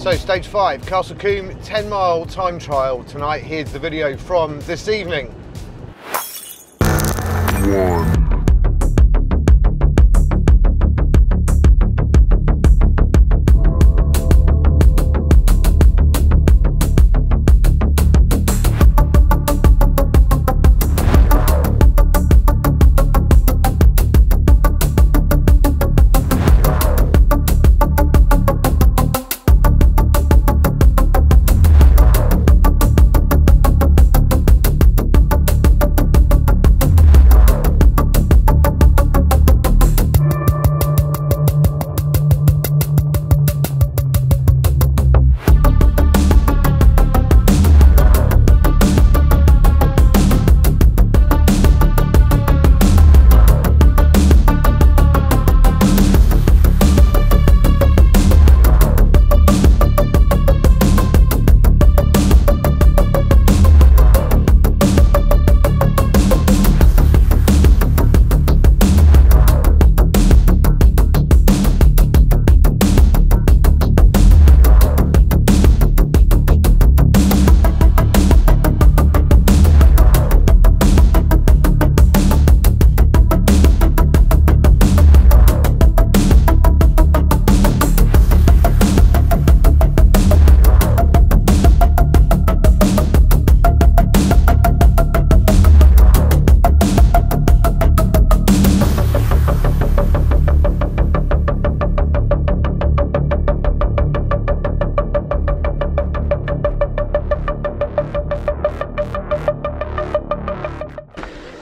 So stage 5, Castle Combe 10-mile time trial tonight. Here's the video from this evening.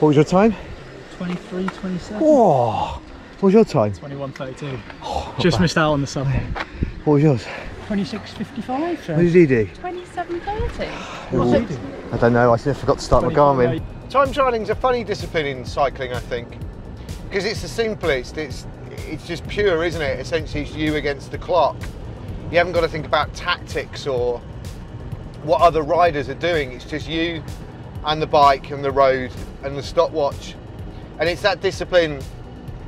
What was your time? 23:27. Oh, what was your time? 21:32. Oh, just missed out on the sub. What was yours? 26:55. What did he do? 27:30. I don't know, I forgot to start my Garmin. Time trialling's a funny discipline in cycling, I think, because it's the simplest. It's just pure, isn't it? Essentially, it's you against the clock. You haven't got to think about tactics or what other riders are doing. It's just you and the bike and the road and the stopwatch. And it's that discipline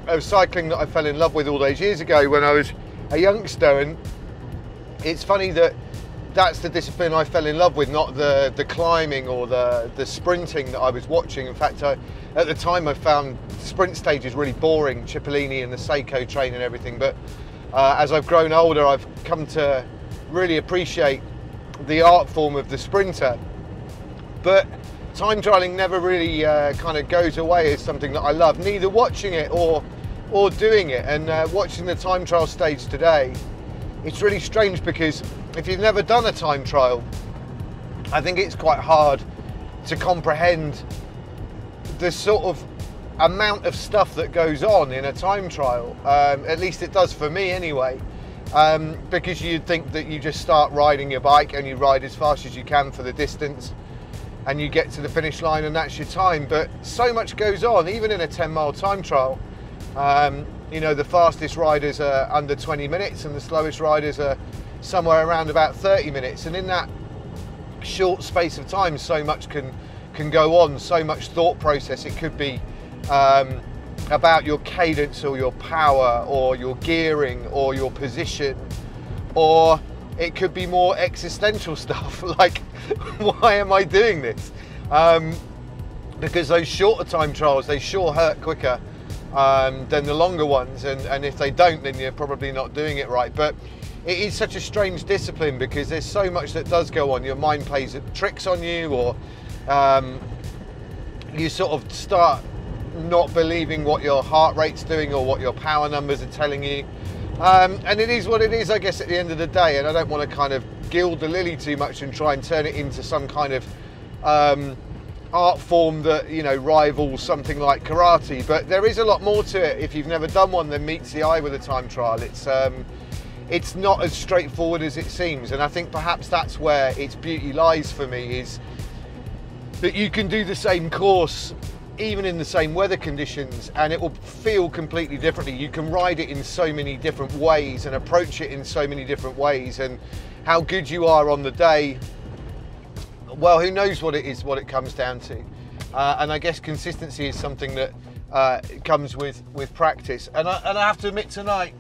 of cycling that I fell in love with all those years ago when I was a youngster. And it's funny that that's the discipline I fell in love with, not the climbing or the sprinting that I was watching. In fact, at the time I found sprint stages really boring, Cipollini and the Seiko train and everything. But as I've grown older, I've come to really appreciate the art form of the sprinter. But time trialling never really kind of goes away as something that I love, neither watching it or doing it. And watching the time trial stage today, it's really strange because if you've never done a time trial, I think it's quite hard to comprehend the sort of amount of stuff that goes on in a time trial. At least it does for me anyway. Because you'd think that you just start riding your bike and you ride as fast as you can for the distance and you get to the finish line and that's your time. But so much goes on, even in a 10-mile time trial. You know, the fastest riders are under 20 minutes and the slowest riders are somewhere around about 30 minutes. And in that short space of time, so much can go on, so much thought process. It could be about your cadence or your power or your gearing or your position, or it could be more existential stuff like, why am I doing this? Because those shorter time trials, they sure hurt quicker than the longer ones, and if they don't, then you're probably not doing it right. But it is such a strange discipline because there's so much that does go on. Your mind plays tricks on you, or you sort of start not believing what your heart rate's doing or what your power numbers are telling you. And it is what it is, I guess, at the end of the day. And I don't want to kind of gild the lily too much and try and turn it into some kind of art form that, you know, rivals something like karate. But there is a lot more to it if you've never done one than meets the eye with a time trial. It's not as straightforward as it seems. And I think perhaps that's where its beauty lies for me, is that you can do the same course even in the same weather conditions and it will feel completely differently. You can ride it in so many different ways and approach it in so many different ways, and how good you are on the day, well, who knows what it is, what it comes down to. And I guess consistency is something that comes with practice. And I have to admit tonight,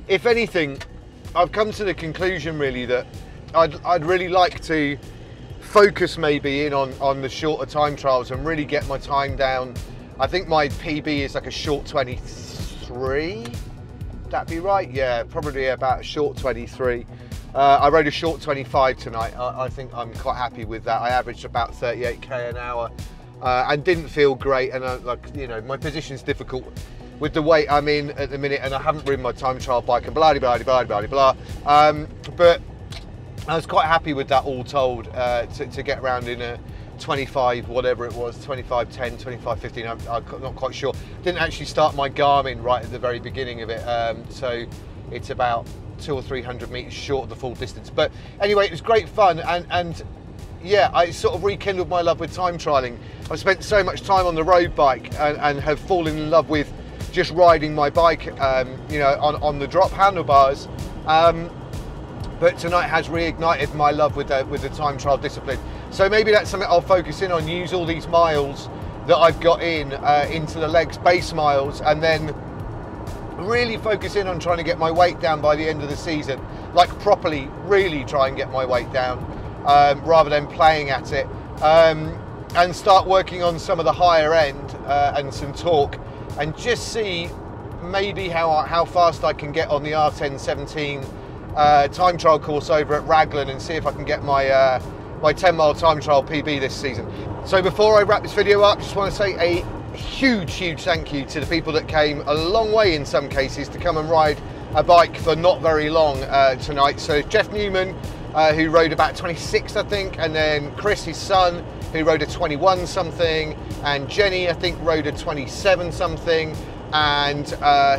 if anything, I've come to the conclusion really that I'd really like to focus maybe in on the shorter time trials and really get my time down. I think my PB is like a short 23. Would that be right? Yeah, probably about a short 23. I rode a short 25 tonight. I think I'm quite happy with that. I averaged about 38k an hour and didn't feel great. And like, you know, my position's difficult with the weight I'm in at the minute, and I haven't ridden my time trial bike and blah blah blah blah blah blah. But I was quite happy with that all told, to get around in a 25, whatever it was, 25.10, 25.15, I'm not quite sure. Didn't actually start my Garmin right at the very beginning of it, so it's about 200 or 300 meters short of the full distance. But anyway, it was great fun, and yeah, I sort of rekindled my love with time trialing. I've spent so much time on the road bike and have fallen in love with just riding my bike, you know, on the drop handlebars. But tonight has reignited my love with the time trial discipline. So maybe that's something I'll focus in on, use all these miles that I've got into the legs, base miles, and then really focus in on trying to get my weight down by the end of the season. Like properly, really try and get my weight down, rather than playing at it. And start working on some of the higher end and some torque, and just see maybe how fast I can get on the R1017 time trial course over at Raglan, and see if I can get my my 10-mile time trial PB this season. So before I wrap this video up, just want to say a huge thank you to the people that came a long way in some cases to come and ride a bike for not very long tonight. So Jeff Newman, who rode about 26 I think, and then Chris, his son, who rode a 21 something, and Jenny I think rode a 27 something, and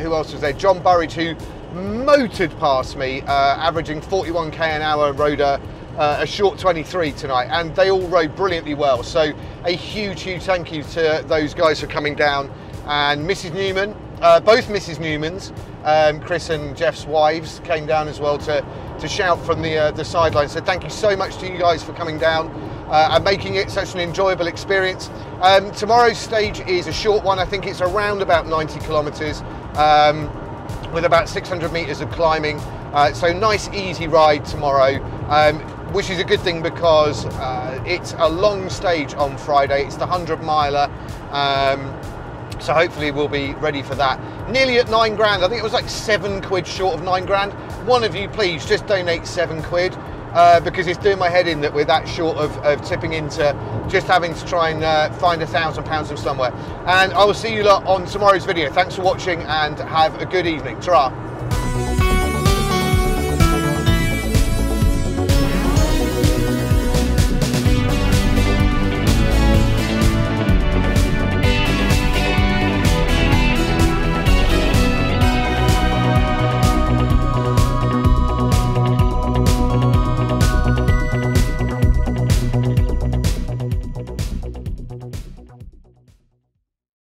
who else was there? John Burridge, who motored past me, averaging 41k an hour, and rode a short 23 tonight, and they all rode brilliantly well. So a huge thank you to those guys for coming down, and Mrs. Newman, both Mrs. Newmans, Chris and Jeff's wives came down as well to shout from the sideline. So thank you so much to you guys for coming down and making it such an enjoyable experience. Tomorrow's stage is a short one. I think it's around about 90 kilometers, with about 600 meters of climbing. So nice easy ride tomorrow, which is a good thing because it's a long stage on Friday. It's the 100 miler, so hopefully we'll be ready for that. Nearly at 9 grand. I think it was like 7 quid short of 9 grand. One of you please just donate 7 quid, because it's doing my head in that we're that short of tipping into just having to try and find £1,000 from somewhere. And I will see you lot on tomorrow's video. Thanks for watching and have a good evening. Ta-ra.